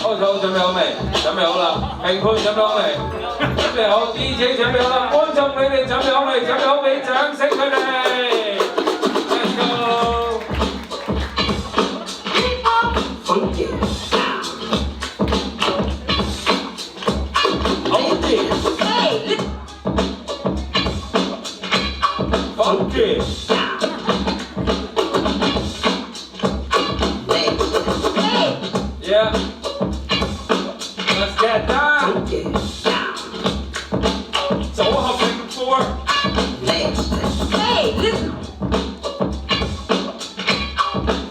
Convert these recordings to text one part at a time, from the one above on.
歌手準備好未？準備好啦，評判準備好未？準備好，DJ 準備好啦，觀眾你哋準備好未？準備好俾掌聲佢哋。Let's go！ Funky. Hold it. Funky. Yeah. Let's get down. Funky. 組合成4。Hey, listen.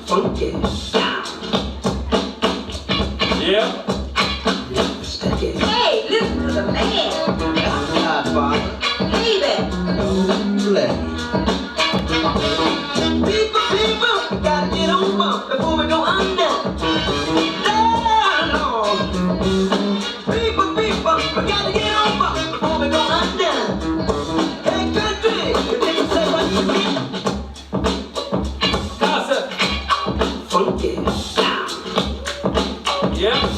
Funky. Yeah. Sticky. Hey, listen to the man. Godfather. Baby. People, gotta get on up before we go under. Lord. People, we gotta get on up before we go under. Hey, country, you didn't say what you mean. Casa. Funky. Yeah.